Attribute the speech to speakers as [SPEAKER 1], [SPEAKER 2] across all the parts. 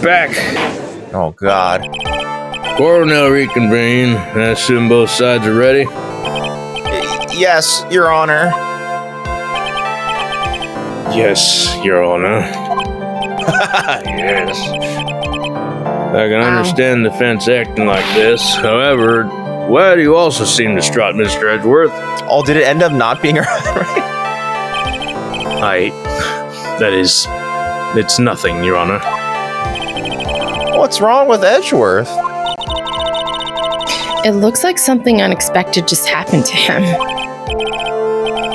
[SPEAKER 1] back.
[SPEAKER 2] Oh, God.
[SPEAKER 1] Court will now reconvene. I assume both sides are ready?
[SPEAKER 2] Yes, Your Honor.
[SPEAKER 1] Yes, Your Honor.
[SPEAKER 2] Yes.
[SPEAKER 1] I can understand the defense acting like this. However, why do you also seem distraught, Mr. Edgeworth?
[SPEAKER 2] Oh, did it end up not being right?
[SPEAKER 1] It's nothing, Your Honor.
[SPEAKER 2] What's wrong with Edgeworth?
[SPEAKER 3] It looks like something unexpected just happened to him.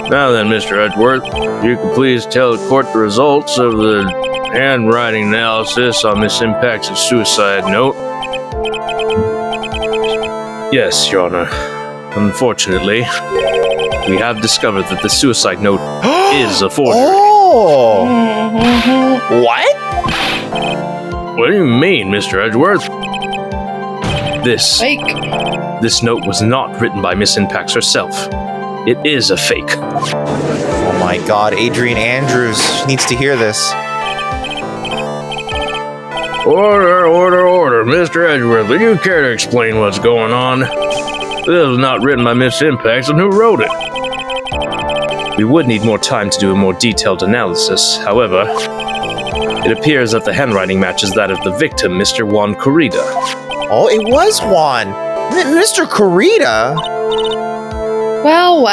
[SPEAKER 1] Now then, Mr. Edgeworth, you can please tell the court the results of the handwriting analysis on Miss Impact's suicide note. Yes, Your Honor. Unfortunately, we have discovered that the suicide note is a forgery.
[SPEAKER 2] Oh! What?
[SPEAKER 1] What do you mean, Mr. Edgeworth?
[SPEAKER 3] Fake.
[SPEAKER 1] This note was not written by Miss Impax herself. It is a fake.
[SPEAKER 2] Oh my God, Adrian Andrews needs to hear this.
[SPEAKER 1] Order. Mr. Edgeworth, would you care to explain what's going on? This was not written by Miss Impax, and who wrote it? We would need more time to do a more detailed analysis. However, it appears that the handwriting matches that of the victim, Mr. Juan Corrida.
[SPEAKER 2] Oh, it was Juan. Mr. Corrida?
[SPEAKER 3] Well.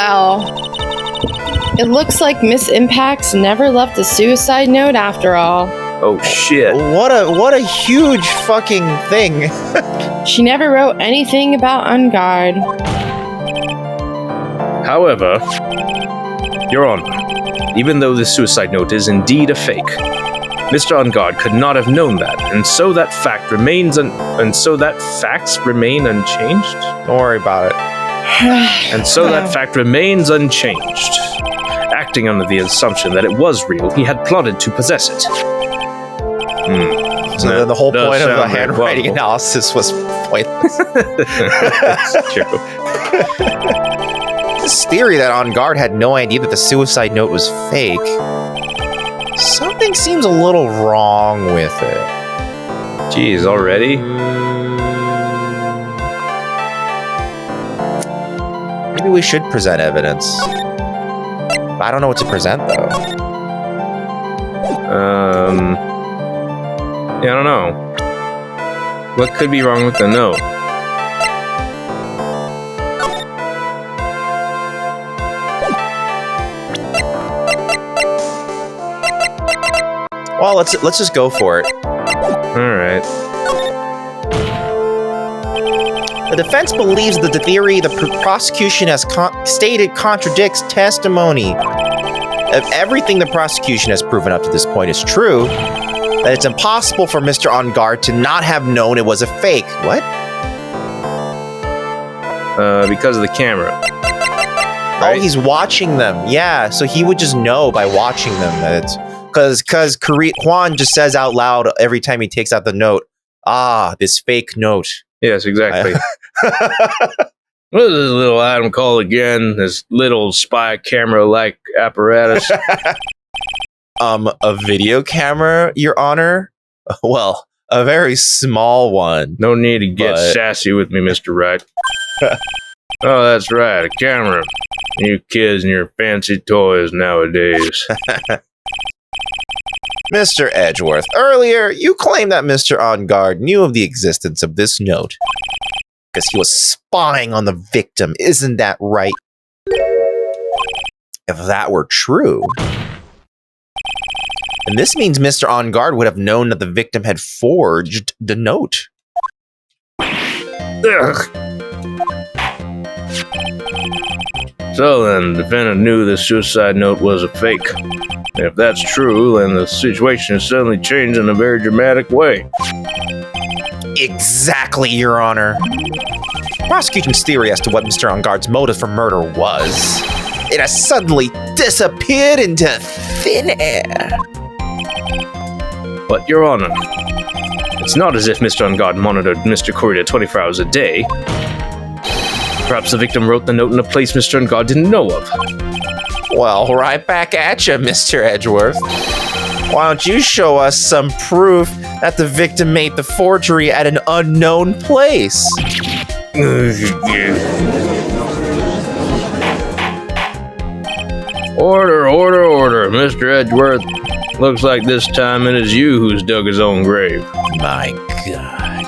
[SPEAKER 3] It looks like Miss Impax never left a suicide note after all.
[SPEAKER 1] Oh, shit.
[SPEAKER 2] What a huge fucking thing.
[SPEAKER 3] She never wrote anything about On Guard.
[SPEAKER 1] However, Your Honor, even though the suicide note is indeed a fake, Mr. On Guard could not have known that, and so that facts remain unchanged?
[SPEAKER 2] Don't worry about it.
[SPEAKER 1] And so that fact remains unchanged. Acting under the assumption that it was real, he had plotted to possess it.
[SPEAKER 2] So then the whole point of the handwriting analysis was pointless.
[SPEAKER 1] That's true.
[SPEAKER 2] This theory that On Guard had no idea that the suicide note was fake. Something seems a little wrong with it.
[SPEAKER 1] Jeez, already?
[SPEAKER 2] Maybe we should present evidence. I don't know what to present, though.
[SPEAKER 1] Yeah, I don't know. What could be wrong with the note?
[SPEAKER 2] Well, let's just go for it.
[SPEAKER 1] All right.
[SPEAKER 2] The defense believes that the theory the prosecution has stated contradicts testimony. If everything the prosecution has proven up to this point is true, that it's impossible for Mr. On Guard to not have known it was a fake. What?
[SPEAKER 1] Because of the camera.
[SPEAKER 2] Right? Oh, he's watching them. Yeah, so he would just know by watching them that it's... Because Juan just says out loud every time he takes out the note, this fake note.
[SPEAKER 1] Yes, exactly. What is this little item called again? This little spy camera-like apparatus?
[SPEAKER 2] A video camera, Your Honor? Well, a very small one.
[SPEAKER 1] No need to get sassy with me, Mr. Wright. Oh, that's right, a camera. You kids and your fancy toys nowadays.
[SPEAKER 2] Mr. Edgeworth, earlier you claimed that Mr. On Guard knew of the existence of this note because he was spying on the victim. Isn't that right? If that were true, then this means Mr. On Guard would have known that the victim had forged the note.
[SPEAKER 1] Ugh. So then, the defendant knew the suicide note was a fake. If that's true, then the situation has suddenly changed in a very dramatic way.
[SPEAKER 2] Exactly, Your Honor. Prosecution's theory as to what Mr. On Guard's motive for murder was, it has suddenly disappeared into thin air.
[SPEAKER 1] But, Your Honor, it's not as if Mr. On Guard monitored Mr. Corrida 24 hours a day. Perhaps the victim wrote the note in a place Mr. On Guard didn't know of.
[SPEAKER 2] Well, right back at you, Mr. Edgeworth. Why don't you show us some proof that the victim made the forgery at an unknown place?
[SPEAKER 1] Order, order, order, Mr. Edgeworth. Looks like this time it is you who's dug his own grave.
[SPEAKER 2] My God.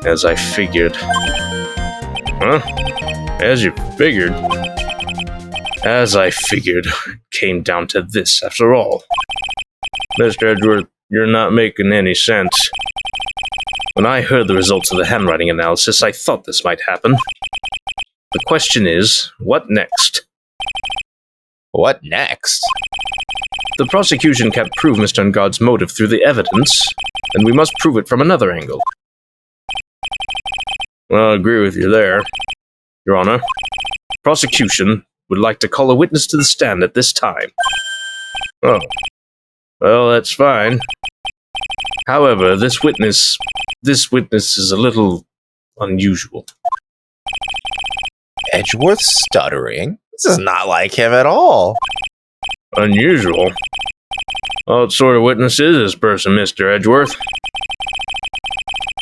[SPEAKER 1] As I figured. Huh? As you figured? As I figured. It came down to this, after all. Mr. Edgeworth, you're not making any sense. When I heard the results of the handwriting analysis, I thought this might happen. The question is, what next?
[SPEAKER 2] What next?
[SPEAKER 1] The prosecution can't prove Mr. Ungard's motive through the evidence, and we must prove it from another angle. Well, I agree with you there, Your Honor. Prosecution would like to call a witness to the stand at this time. Oh. Well, that's fine. However, this witness is a little unusual.
[SPEAKER 2] Edgeworth stuttering? This is not like him at all.
[SPEAKER 1] Unusual? What sort of witness is this person, Mr. Edgeworth?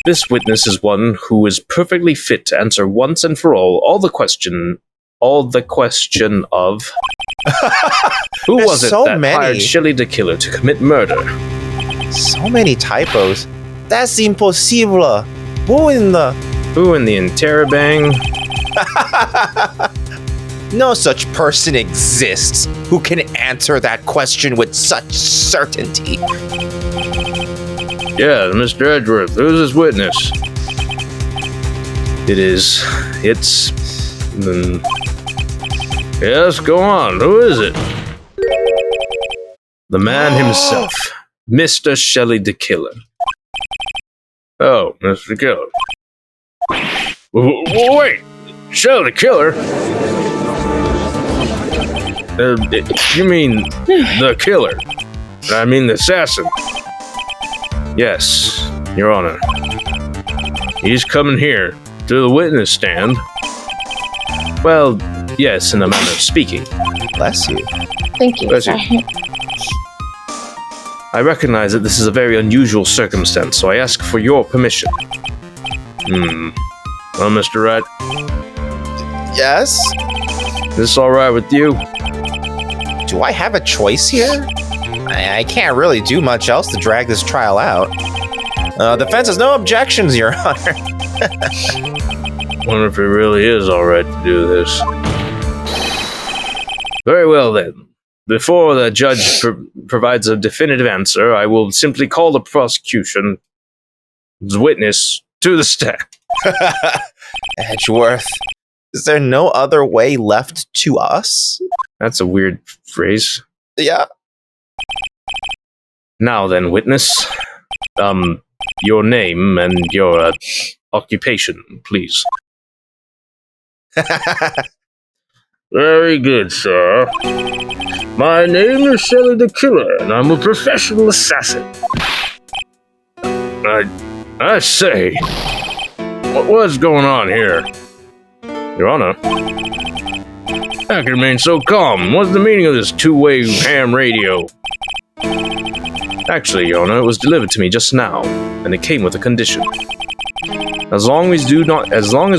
[SPEAKER 1] This witness is one who is perfectly fit to answer once and for all the question of who was it that hired Shelly de Killer to commit murder?
[SPEAKER 2] So many typos. That's impossible. Who in the
[SPEAKER 1] interrobang?
[SPEAKER 2] No such person exists who can answer that question with such certainty.
[SPEAKER 1] Yeah, Mr. Edgeworth, who's this witness? Yes, go on, who is it? The man himself, Mr. Shelly de Killer. Oh, Mr. Killer. Wait, Shelly de Killer? You mean the killer? I mean the assassin. Yes, Your Honor. He's coming here to the witness stand. Well, yes, in a manner of speaking.
[SPEAKER 2] Bless you.
[SPEAKER 3] Thank you.
[SPEAKER 1] Bless you. I recognize that this is a very unusual circumstance, so I ask for your permission. Well, Mr. Wright?
[SPEAKER 2] Yes?
[SPEAKER 1] Is this alright with you?
[SPEAKER 2] Do I have a choice here? I can't really do much else to drag this trial out. Defense has no objections, Your Honor.
[SPEAKER 1] Wonder if it really is alright to do this. Very well then. Before the judge provides a definitive answer, I will simply call the prosecution's witness to the stand.
[SPEAKER 2] Edgeworth, is there no other way left to us?
[SPEAKER 1] That's a weird phrase.
[SPEAKER 2] Yeah.
[SPEAKER 1] Now then, witness. Your name and your occupation, please. Very good, sir. My name is Shelly de Killer, and I'm a professional assassin. I say, what's going on here? Your Honor, I can remain so calm. What's the meaning of this two-way ham radio? Actually, Your Honor, it was delivered to me just now, and it came with a condition. As long as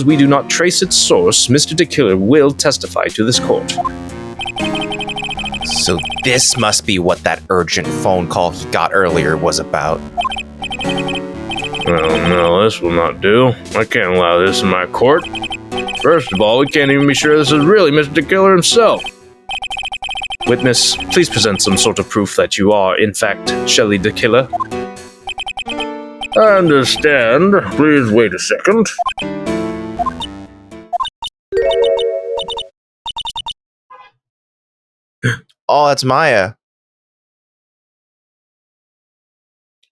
[SPEAKER 1] we do not trace its source, Mr. de Killer will testify to this court.
[SPEAKER 2] So this must be what that urgent phone call he got earlier was about.
[SPEAKER 1] Oh no, this will not do. I can't allow this in my court. First of all, we can't even be sure this is really Mr. de Killer himself. Witness, please present some sort of proof that you are, in fact, Shelly de Killer. I understand. Please wait a second.
[SPEAKER 2] Oh, that's Maya.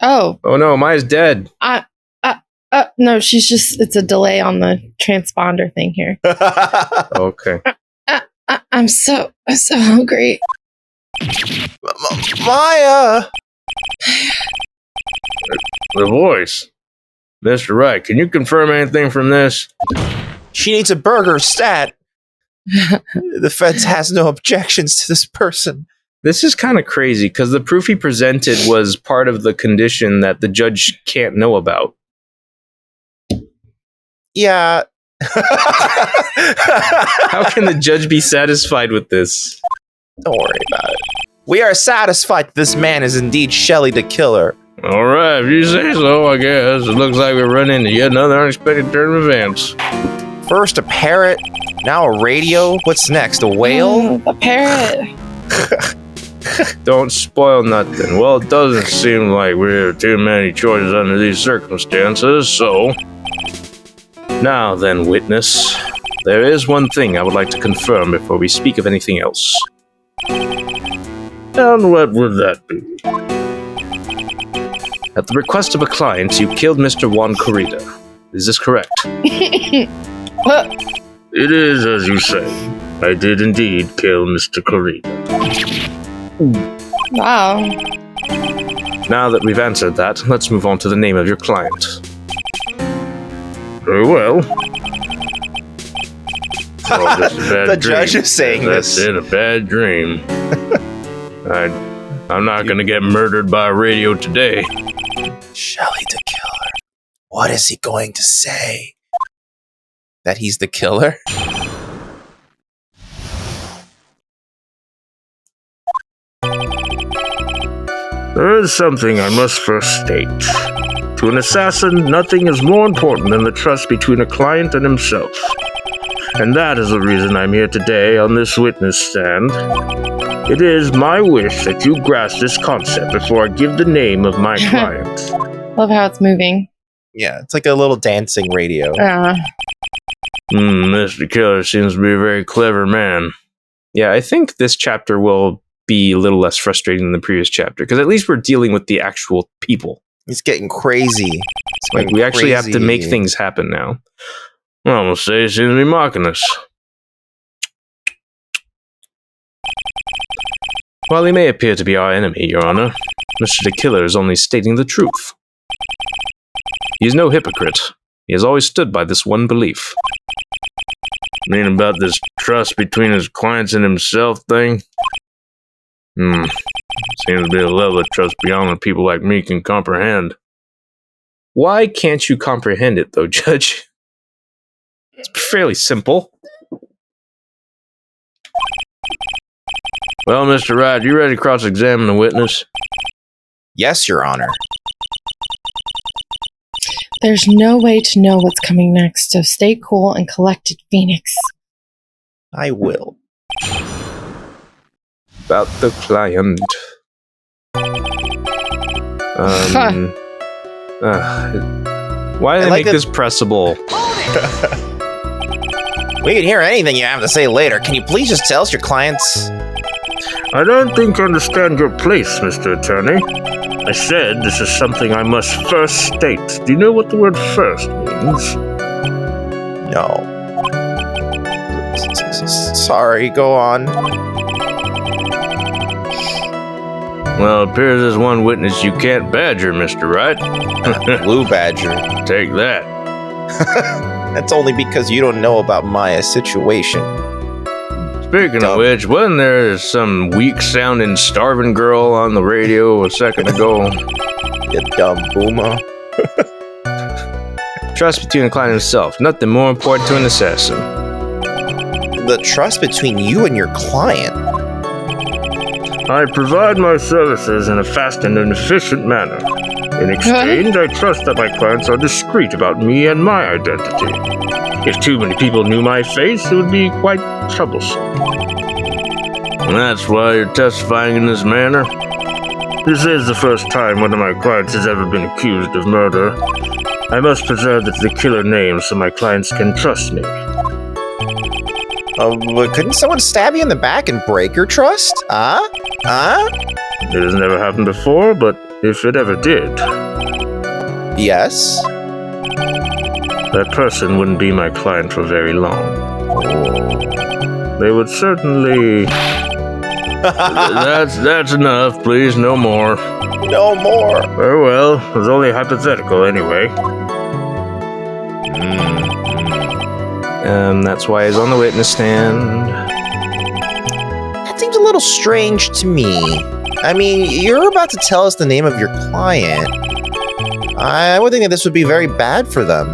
[SPEAKER 3] Oh.
[SPEAKER 1] Oh no, Maya's dead.
[SPEAKER 3] No, it's a delay on the transponder thing here.
[SPEAKER 1] Okay.
[SPEAKER 3] I'm so hungry.
[SPEAKER 2] Maya!
[SPEAKER 1] The voice. Mr. Wright, can you confirm anything from this?
[SPEAKER 2] She needs a burger stat. The feds has no objections to this person.
[SPEAKER 1] This is kind of crazy because the proof he presented was part of the condition that the judge can't know about.
[SPEAKER 2] Yeah.
[SPEAKER 1] How can the judge be satisfied with this?
[SPEAKER 2] Don't worry about it. We are satisfied that this man is indeed Shelly de Killer.
[SPEAKER 1] All right, if you say so, I guess. It looks like we're running into yet another unexpected turn of events.
[SPEAKER 2] First a parrot, now a radio. What's next, a whale?
[SPEAKER 3] The parrot.
[SPEAKER 1] Don't spoil nothing. Well, it doesn't seem like we have too many choices under these circumstances, so... Now then, witness. There is one thing I would like to confirm before we speak of anything else. And what would that be? At the request of a client, you killed Mr. Juan Corrida. Is this correct?
[SPEAKER 3] What?
[SPEAKER 1] It is as you say. I did indeed kill Mr. Corrida.
[SPEAKER 3] Wow.
[SPEAKER 1] Now that we've answered that, let's move on to the name of your client. Very well. Oh, this is a bad
[SPEAKER 2] The
[SPEAKER 1] dream.
[SPEAKER 2] judge is saying
[SPEAKER 1] That's
[SPEAKER 2] this.
[SPEAKER 1] it, a bad dream. I'm not gonna get murdered by a radio today.
[SPEAKER 2] Shelly de Killer. What is he going to say? That he's the killer?
[SPEAKER 1] There is something I must first state. To an assassin, nothing is more important than the trust between a client and himself. And that is the reason I'm here today on this witness stand. It is my wish that you grasp this concept before I give the name of my client.
[SPEAKER 3] Love how it's moving.
[SPEAKER 2] Yeah, it's like a little dancing radio.
[SPEAKER 1] Mr. Killer seems to be a very clever man. Yeah, I think this chapter will be a little less frustrating than the previous chapter, because at least we're dealing with the actual people.
[SPEAKER 2] It's getting crazy.
[SPEAKER 1] Like, we actually have to make things happen now. I almost say he seems to be mocking us. While he may appear to be our enemy, Your Honor, Mr. de Killer is only stating the truth. He is no hypocrite. He has always stood by this one belief. You mean about this trust between his clients and himself thing? Seems to be a level of trust beyond what people like me can comprehend. Why can't you comprehend it, though, Judge? It's fairly simple. Well, Mr. Wright, you ready to cross-examine the witness?
[SPEAKER 2] Yes, Your Honor.
[SPEAKER 3] There's no way to know what's coming next, so stay cool and collected, Phoenix.
[SPEAKER 2] I will.
[SPEAKER 1] About the client. Why did they make this pressable?
[SPEAKER 2] We can hear anything you have to say later. Can you please just tell us your clients?
[SPEAKER 1] I don't think I understand your place, Mr. Attorney. I said this is something I must first state. Do you know what the word first means?
[SPEAKER 2] No. Sorry, go on.
[SPEAKER 1] Well, it appears there's one witness you can't badger, Mr. Wright.
[SPEAKER 2] Blue Badger.
[SPEAKER 1] Take that.
[SPEAKER 2] That's only because you don't know about Maya's situation.
[SPEAKER 1] Speaking of which, wasn't there some weak-sounding starving girl on the radio a second ago?
[SPEAKER 2] You dumb boomer.
[SPEAKER 1] Trust between the client and himself. Nothing more important to an assassin.
[SPEAKER 2] The trust between you and your client?
[SPEAKER 1] I provide my services in a fast and an efficient manner. In exchange, I trust that my clients are discreet about me and my identity. If too many people knew my face, it would be quite troublesome. And that's why you're testifying in this manner? This is the first time one of my clients has ever been accused of murder. I must preserve the killer name so my clients can trust me.
[SPEAKER 2] But couldn't someone stab you in the back and break your trust?
[SPEAKER 1] It has never happened before, but if it ever did,
[SPEAKER 2] Yes?
[SPEAKER 1] that person wouldn't be my client for very long. They would certainly... That's enough, please, no more.
[SPEAKER 2] No more.
[SPEAKER 1] Very well, it was only hypothetical anyway. That's why he's on the witness stand.
[SPEAKER 2] That seems a little little strange to me. I mean, you're about to tell us the name of your client. I would think that this would be very bad for them.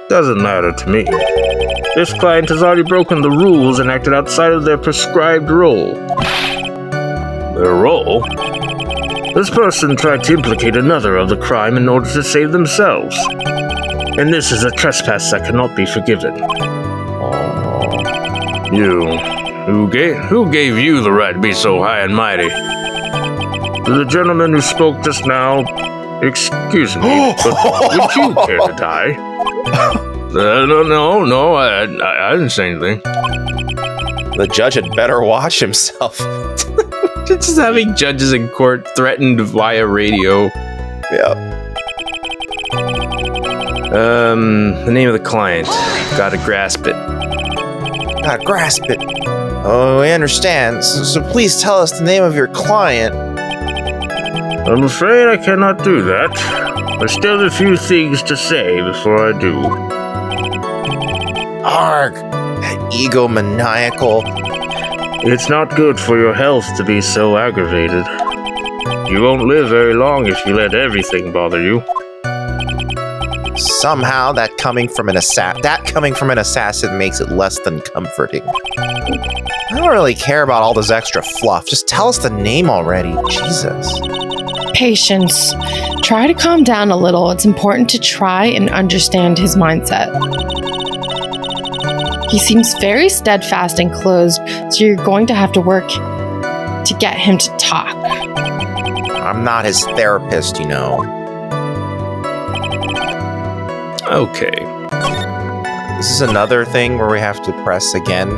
[SPEAKER 1] Doesn't matter to me. This client has already broken the rules and acted outside of their prescribed role. Their role? This person tried to implicate another of the crime in order to save themselves. And this is a trespass that cannot be forgiven. Who gave you the right to be so high and mighty? The gentleman who spoke just now, excuse me, but would you care to die? No, I didn't say anything.
[SPEAKER 2] The judge had better watch himself.
[SPEAKER 4] Just having judges in court threatened via radio.
[SPEAKER 2] Yeah.
[SPEAKER 4] The name of the client. Gotta grasp it.
[SPEAKER 2] Gotta grasp it. Oh, I understand. So please tell us the name of your client.
[SPEAKER 1] I'm afraid I cannot do that. There's still a few things to say before I do.
[SPEAKER 2] Arg! That egomaniacal.
[SPEAKER 1] It's not good for your health to be so aggravated. You won't live very long if you let everything bother you.
[SPEAKER 2] Somehow that coming from an assassin makes it less than comforting. I don't really care about all this extra fluff. Just tell us the name already. Jesus.
[SPEAKER 3] Patience. Try to calm down a little. It's important to try and understand his mindset. He seems very steadfast and closed, so you're going to have to work to get him to talk.
[SPEAKER 2] I'm not his therapist, you know.
[SPEAKER 4] Okay.
[SPEAKER 2] This is another thing where we have to press again.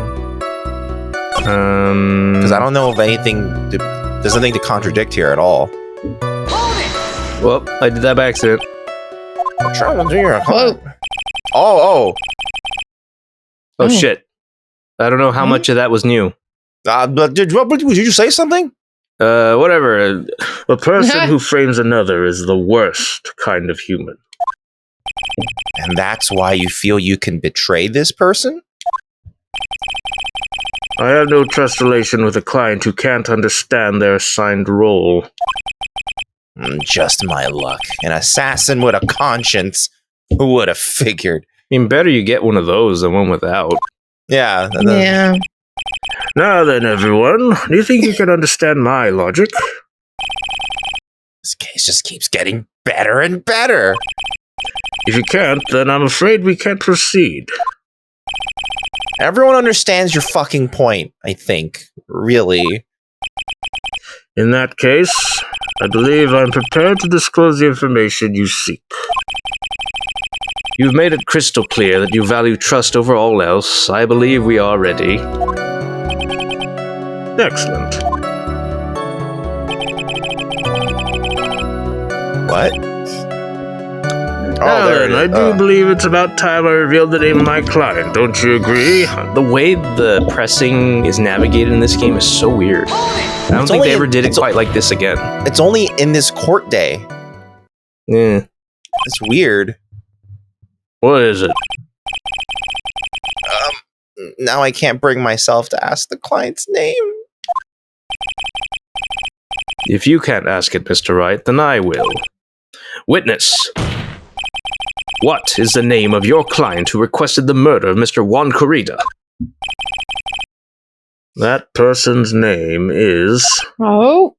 [SPEAKER 2] Because I don't know if there's nothing to contradict here at all.
[SPEAKER 4] Well, I did that by accident.
[SPEAKER 3] Whoa.
[SPEAKER 2] Oh.
[SPEAKER 4] Oh, shit. I don't know how much of that was new.
[SPEAKER 2] Did you say something?
[SPEAKER 4] Whatever.
[SPEAKER 1] A person who frames another is the worst kind of human.
[SPEAKER 2] And that's why you feel you can betray this person?
[SPEAKER 1] I have no trust relation with a client who can't understand their assigned role.
[SPEAKER 2] Just my luck. An assassin with a conscience. Who would have figured?
[SPEAKER 4] I mean, better you get one of those than one without.
[SPEAKER 2] Yeah.
[SPEAKER 3] Yeah.
[SPEAKER 1] Now then, everyone, do you think you can understand my logic?
[SPEAKER 2] This case just keeps getting better and better.
[SPEAKER 1] If you can't, then I'm afraid we can't proceed.
[SPEAKER 2] Everyone understands your fucking point, I think. Really.
[SPEAKER 1] In that case, I believe I'm prepared to disclose the information you seek.
[SPEAKER 4] You've made it crystal clear that you value trust over all else. I believe we are ready.
[SPEAKER 1] Excellent.
[SPEAKER 2] What?
[SPEAKER 1] Now
[SPEAKER 2] there it
[SPEAKER 1] then, I
[SPEAKER 2] is.
[SPEAKER 1] do believe it's about time I revealed the name of my client, don't you agree?
[SPEAKER 4] The way the pressing is navigated in this game is so weird. I don't think they ever did it quite like this again.
[SPEAKER 2] It's only in this court day.
[SPEAKER 4] Yeah.
[SPEAKER 2] It's weird.
[SPEAKER 1] What is it?
[SPEAKER 2] Now I can't bring myself to ask the client's name.
[SPEAKER 4] If you can't ask it, Mr. Wright, then I will. Witness. What is the name of your client who requested the murder of Mr. Juan Corrida?
[SPEAKER 1] That person's name is...
[SPEAKER 3] Oh.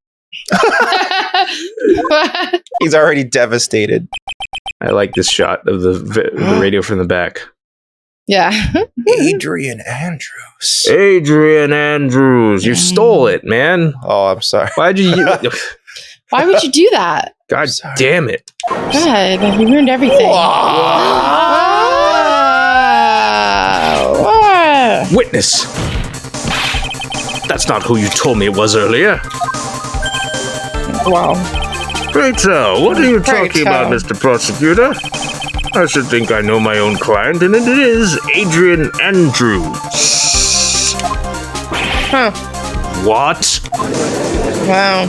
[SPEAKER 2] He's already devastated.
[SPEAKER 4] I like this shot of the radio from the back.
[SPEAKER 3] Yeah.
[SPEAKER 2] Adrian Andrews.
[SPEAKER 1] Adrian Andrews.
[SPEAKER 4] You stole it, man.
[SPEAKER 2] Oh, I'm sorry.
[SPEAKER 4] Why'd you...
[SPEAKER 3] Why would you do that?
[SPEAKER 4] God
[SPEAKER 2] Sorry.
[SPEAKER 4] damn it.
[SPEAKER 3] God, you ruined everything. Wow.
[SPEAKER 4] Witness. That's not who you told me it was earlier.
[SPEAKER 3] Wow.
[SPEAKER 1] Pray tell, what are you
[SPEAKER 3] Pray
[SPEAKER 1] talking about,
[SPEAKER 3] tell.
[SPEAKER 1] Mr. Prosecutor? I should think I know my own client, and it is Adrian Andrews.
[SPEAKER 3] Huh.
[SPEAKER 1] What?
[SPEAKER 3] Wow.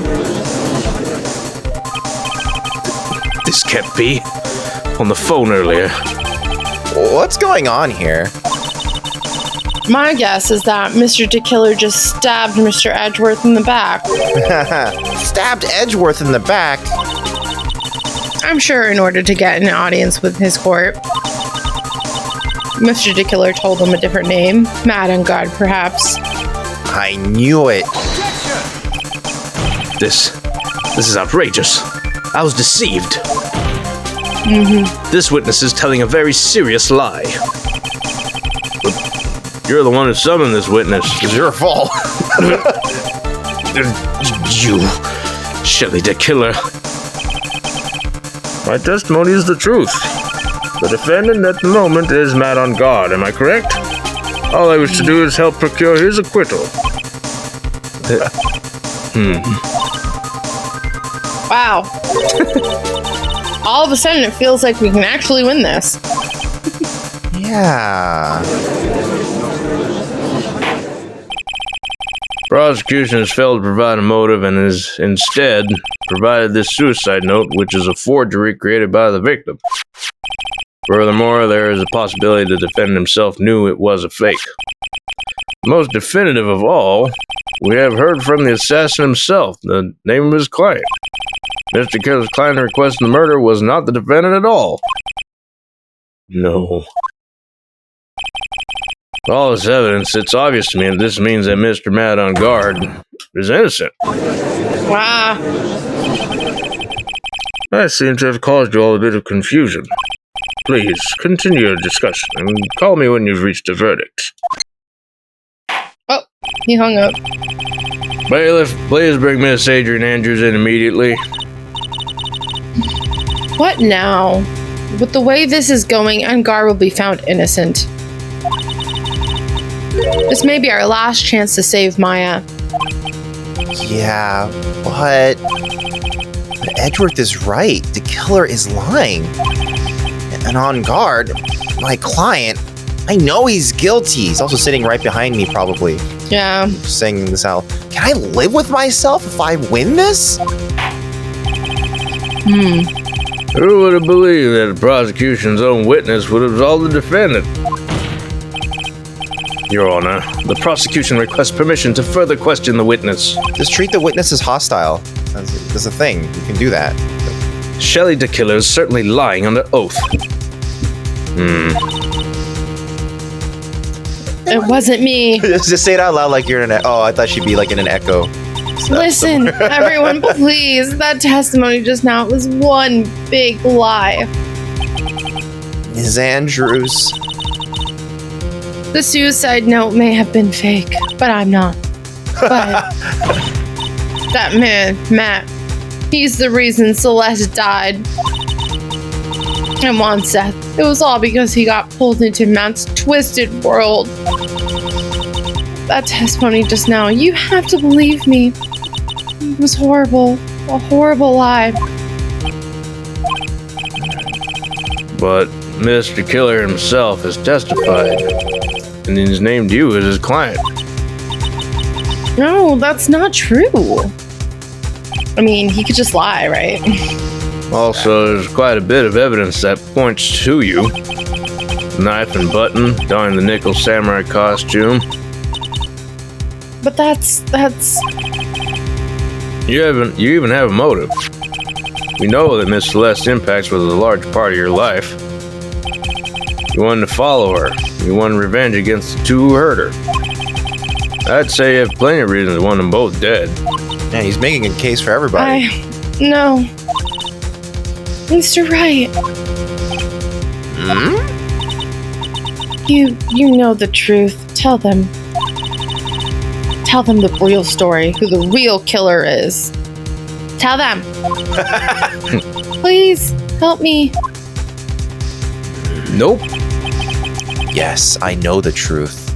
[SPEAKER 4] This can't be. On the phone earlier.
[SPEAKER 2] What's going on here?
[SPEAKER 3] My guess is that Mr. de Killer just stabbed Mr. Edgeworth in the back.
[SPEAKER 2] Stabbed Edgeworth in the back?
[SPEAKER 3] I'm sure in order to get an audience with his court. Mr. de Killer told him a different name. Mad on guard, perhaps.
[SPEAKER 2] I knew it.
[SPEAKER 4] This is outrageous. I was deceived. This witness is telling a very serious lie. But you're the one who summoned this witness.
[SPEAKER 2] It's your fault.
[SPEAKER 4] You, Shelly de Killer. My testimony is the truth. The defendant at the moment is mad on guard, am I correct? All I wish to do is help procure his acquittal.
[SPEAKER 3] Wow. All of a sudden, it feels like we can actually win this.
[SPEAKER 2] Yeah.
[SPEAKER 4] Prosecution has failed to provide a motive and has instead provided this suicide note, which is a forgery created by the victim. Furthermore, there is a possibility the defendant himself knew it was a fake. Most definitive of all, we have heard from the assassin himself, the name of his client. Mr. Killer's client requesting the murder was not the defendant at all. No. All this evidence, it's obvious to me that this means that Mr. Mad on Guard is innocent.
[SPEAKER 3] Wow.
[SPEAKER 4] I seem to have caused you all a bit of confusion. Please, continue your discussion and call me when you've reached a verdict.
[SPEAKER 3] Oh, he hung up.
[SPEAKER 4] Bailiff, please bring Miss Adrian Andrews in immediately.
[SPEAKER 3] What now? With the way this is going, Angar will be found innocent. This may be our last chance to save Maya.
[SPEAKER 2] Yeah, but Edgeworth is right. The killer is lying. And on guard, my client, I know he's guilty. He's also sitting right behind me, probably.
[SPEAKER 3] Yeah.
[SPEAKER 2] Saying this out. Can I live with myself if I win this?
[SPEAKER 4] Who would have believed that the prosecution's own witness would absolve the defendant? Your Honor, the prosecution requests permission to further question the witness.
[SPEAKER 2] Just treat the witness as hostile. That's a thing. You can do that.
[SPEAKER 4] Shelly de Killer is certainly lying under oath.
[SPEAKER 3] It wasn't me.
[SPEAKER 2] Just say it out loud like you're in an... Oh, I thought she'd be like in an echo.
[SPEAKER 3] Listen, everyone, please. That testimony just now was one big lie.
[SPEAKER 2] Ms. Andrews.
[SPEAKER 3] The suicide note may have been fake, but I'm not. But that man, Matt, he's the reason Celeste died. And Juan said it was all because he got pulled into Matt's twisted world. That testimony just now, you have to believe me. It was horrible. A horrible lie.
[SPEAKER 4] But Mr. Killer himself has testified, and he's named you as his client.
[SPEAKER 3] No, that's not true. I mean, he could just lie, right?
[SPEAKER 4] Also, there's quite a bit of evidence that points to you. Knife and button, donning the nickel samurai costume.
[SPEAKER 3] But that's...
[SPEAKER 4] You even have a motive. We know that Miss Celeste's impacts was a large part of your life. You wanted to follow her. You wanted revenge against the two who hurt her. I'd say you have plenty of reasons to want them both dead.
[SPEAKER 2] Man, he's making a case for everybody.
[SPEAKER 3] No. Mr. Wright. You know the truth. Tell them. Tell them the real story, who the real killer is. Tell them. Please, help me.
[SPEAKER 4] Nope.
[SPEAKER 2] Yes, I know the truth.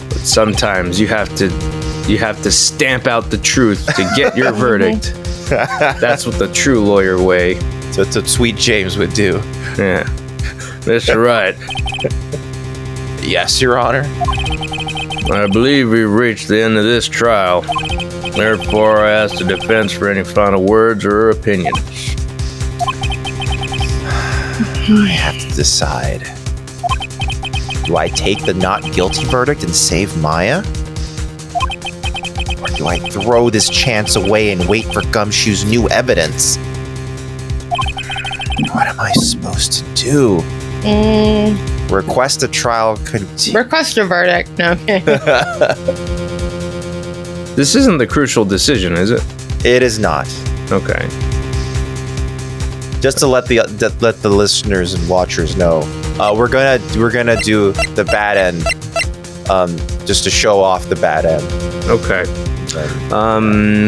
[SPEAKER 4] But sometimes you have to stamp out the truth to get your verdict. That's what the true lawyer way.
[SPEAKER 2] So it's what Sweet James would do.
[SPEAKER 4] Yeah. Mr. Wright.
[SPEAKER 2] Yes, Your Honor.
[SPEAKER 4] I believe we've reached the end of this trial. Therefore, I ask the defense for any final words or opinions.
[SPEAKER 2] I have to decide. Do I take the not guilty verdict and save Maya? Or do I throw this chance away and wait for Gumshoe's new evidence? What am I supposed to do? Request a trial continue.
[SPEAKER 3] Request a verdict. No, okay.
[SPEAKER 1] This isn't the crucial decision, is it?
[SPEAKER 2] It is not.
[SPEAKER 1] Okay.
[SPEAKER 2] Just to let the listeners and watchers know, we're gonna do the bad end, just to show off the bad end.
[SPEAKER 1] Okay.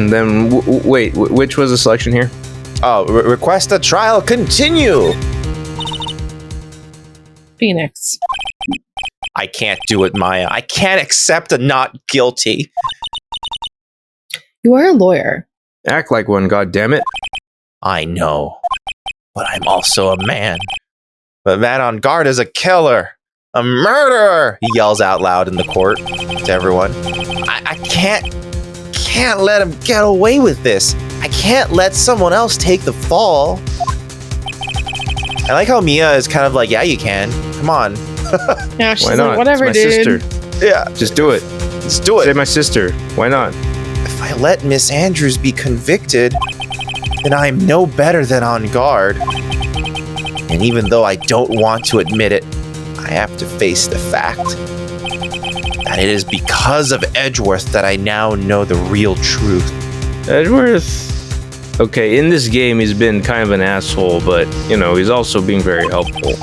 [SPEAKER 1] Then wait, which was the selection here?
[SPEAKER 2] Oh, request a trial continue.
[SPEAKER 3] Phoenix.
[SPEAKER 2] I can't do it, Maya. I can't accept a not guilty.
[SPEAKER 3] You are a lawyer.
[SPEAKER 1] Act like one, goddammit.
[SPEAKER 2] I know, but I'm also a man. The man on guard is a killer, a murderer. He yells out loud in the court to everyone. I can't let him get away with this. I can't let someone else take the fall. I like how Mia is kind of like, yeah, you can. Come on.
[SPEAKER 3] Yeah, she's
[SPEAKER 1] Why not?
[SPEAKER 3] like, whatever,
[SPEAKER 1] It's my
[SPEAKER 3] dude.
[SPEAKER 1] sister.
[SPEAKER 2] Yeah,
[SPEAKER 1] Just do it.
[SPEAKER 2] let's do
[SPEAKER 1] Save
[SPEAKER 2] it.
[SPEAKER 1] my sister. Why not?
[SPEAKER 2] If I let Miss Andrews be convicted, then I'm no better than on guard. And even though I don't want to admit it, I have to face the fact that it is because of Edgeworth that I now know the real truth.
[SPEAKER 1] Edgeworth. Okay, in this game, he's been kind of an asshole, but, you know, he's also being very helpful.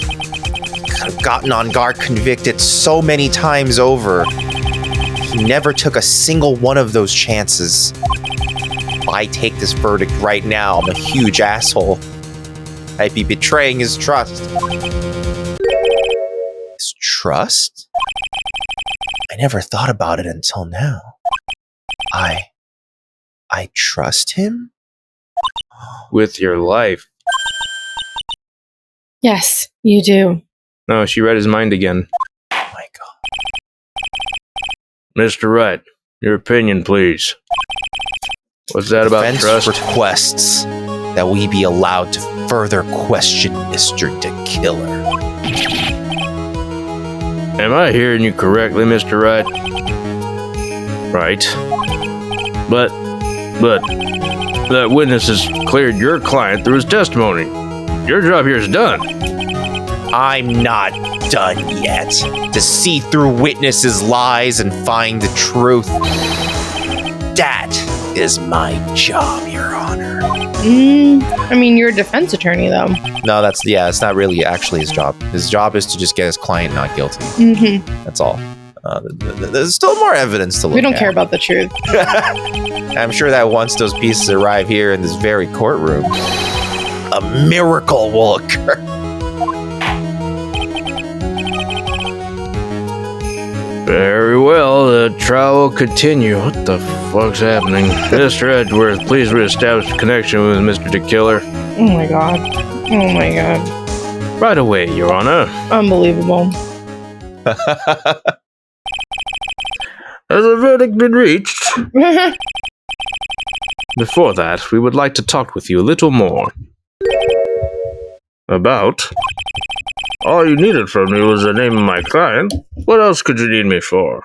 [SPEAKER 2] I've gotten on guard convicted so many times over. He never took a single one of those chances. If I take this verdict right now, I'm a huge asshole. I'd be betraying his trust. His trust? I never thought about it until now. I trust him?
[SPEAKER 1] With your life.
[SPEAKER 3] Yes, you do.
[SPEAKER 1] No, she read his mind again.
[SPEAKER 2] Oh my god.
[SPEAKER 1] Mr. Wright, your opinion, please. What's that about
[SPEAKER 2] Defense
[SPEAKER 1] trust?
[SPEAKER 2] requests that we be allowed to further question Mr. De Killer.
[SPEAKER 1] Am I hearing you correctly, Mr. Wright? Right. But, that witness has cleared your client through his testimony. Your job here is done.
[SPEAKER 2] I'm not done yet. To see through witnesses' lies and find the truth. That is my job, Your Honor.
[SPEAKER 3] I mean, you're a defense attorney, though.
[SPEAKER 2] No, it's not really actually his job. His job is to just get his client not guilty.
[SPEAKER 3] Mm-hmm.
[SPEAKER 2] That's all. There's still more evolence to look at.
[SPEAKER 3] We don't care about the truth.
[SPEAKER 2] I'm sure that once those pieces arrive here in this very courtroom, a miracle will occur.
[SPEAKER 1] Very well, the trial will continue. What the fuck's happening? Mr. Edgeworth, please reestablish a connection with Mr. De Killer.
[SPEAKER 3] Oh my god. Oh my god.
[SPEAKER 1] Right away, Your Honor.
[SPEAKER 3] Unbelievable.
[SPEAKER 1] Has a verdict been reached? Before that, we would like to talk with you a little more. About? All you needed from me was the name of my client. What else could you need me for?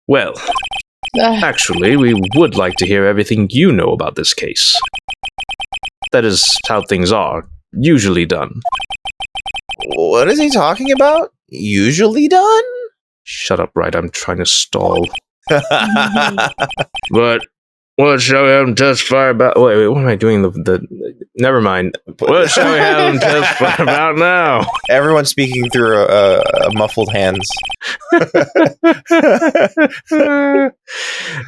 [SPEAKER 1] Well, actually, we would like to hear everything you know about this case. That is how things are, usually done.
[SPEAKER 2] What is he talking about? Usually done?
[SPEAKER 1] Shut up, Wright, I'm trying to stall. But what shall we have him testify about? Wait, what am I doing? Never mind. What shall we have him testify about now?
[SPEAKER 2] Everyone's speaking through a muffled hands.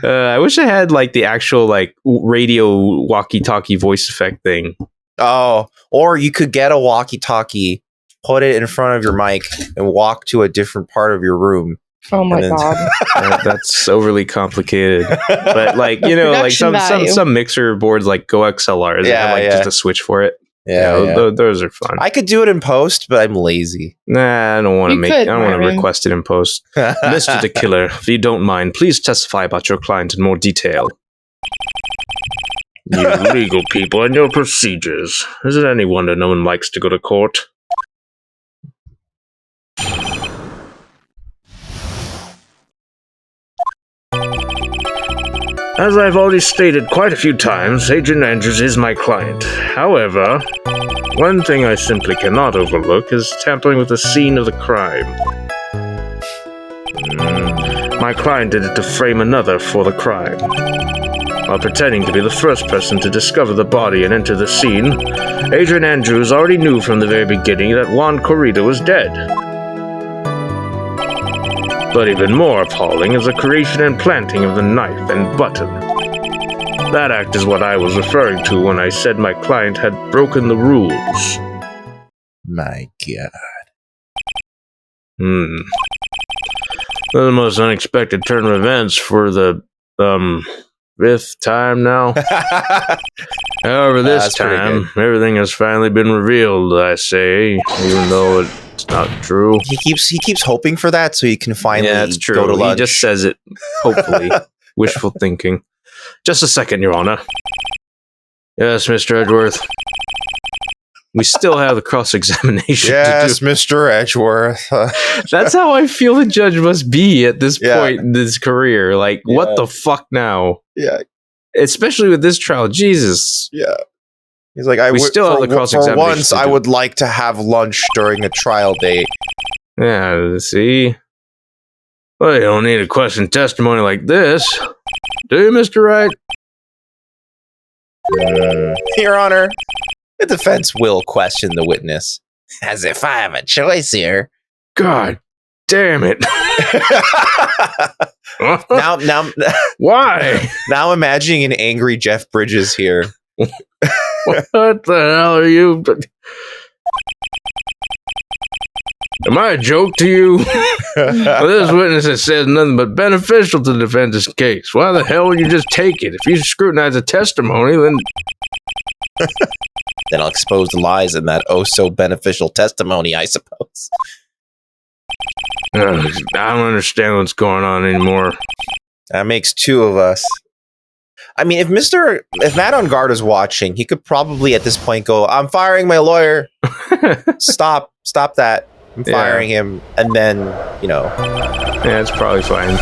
[SPEAKER 1] I wish I had like the actual like radio walkie-talkie voice effect thing.
[SPEAKER 2] Oh, or you could get a walkie-talkie, put it in front of your mic, and walk to a different part of your room.
[SPEAKER 3] Oh my
[SPEAKER 2] And then-
[SPEAKER 3] god.
[SPEAKER 1] That's overly complicated. But like, you know, like
[SPEAKER 3] Production value.
[SPEAKER 1] some mixer boards like Go XLR, they have like
[SPEAKER 2] Yeah.
[SPEAKER 1] just a switch for it.
[SPEAKER 2] Yeah.
[SPEAKER 1] Those are fun.
[SPEAKER 2] I could do it in post, but I'm lazy.
[SPEAKER 1] Nah, I don't want to
[SPEAKER 3] You
[SPEAKER 1] make.
[SPEAKER 3] could,
[SPEAKER 1] I don't want to
[SPEAKER 3] Marvin.
[SPEAKER 1] request it in post. Mr. De Killer, if you don't mind, please testify about your client in more detail. You legal people and your procedures. Is it any wonder no one likes to go to court? As I've already stated quite a few times, Agent Andrews is my client. However, one thing I simply cannot overlook is tampering with the scene of the crime. My client did it to frame another for the crime. While pretending to be the first person to discover the body and enter the scene, Adrian Andrews already knew from the very beginning that Juan Corrida was dead. But even more appalling is the creation and planting of the knife and button. That act is what I was referring to when I said my client had broken the rules.
[SPEAKER 2] My God.
[SPEAKER 1] The most unexpected turn of events for the, 5th time now. However, this time, everything has finally been revealed, I say, even though it's not true.
[SPEAKER 2] He keeps hoping for that so he can finally
[SPEAKER 1] it's true.
[SPEAKER 2] go to lunch.
[SPEAKER 1] He just says it, hopefully. Wishful thinking. Just a second, Your Honor. Yes, Mr. Edgeworth. We still have the cross-examination
[SPEAKER 2] Yes,
[SPEAKER 1] to do.
[SPEAKER 2] Mr. Edgeworth.
[SPEAKER 1] That's how I feel the judge must be at this point in his career. Like, what the fuck now?
[SPEAKER 2] Yeah.
[SPEAKER 1] Especially with this trial. Jesus.
[SPEAKER 2] Yeah. He's like,
[SPEAKER 1] We still have the
[SPEAKER 2] for
[SPEAKER 1] cross-examination
[SPEAKER 2] once,
[SPEAKER 1] to
[SPEAKER 2] I
[SPEAKER 1] do.
[SPEAKER 2] would like to have lunch during a trial date.
[SPEAKER 1] Yeah, see? Well, you don't need to question testimony like this. Do you, Mr. Wright?
[SPEAKER 2] Your Honor, the defense will question the witness. As if I have a choice here.
[SPEAKER 1] God damn it.
[SPEAKER 2] Now,
[SPEAKER 1] Why?
[SPEAKER 2] now imagining an angry Jeff Bridges here.
[SPEAKER 1] What the hell are you? Am I a joke to you? Well, this witness has said nothing but beneficial to the defendant's case. Why the hell would you just take it? If you scrutinize the testimony, then...
[SPEAKER 2] Then I'll expose the lies in that oh-so-beneficial testimony, I suppose.
[SPEAKER 1] I don't understand what's going on anymore.
[SPEAKER 2] That makes two of us. I mean, if Matt on guard is watching, he could probably at this point go, I'm firing my lawyer. Stop that. I'm firing him. And then,
[SPEAKER 1] Yeah, it's probably fine.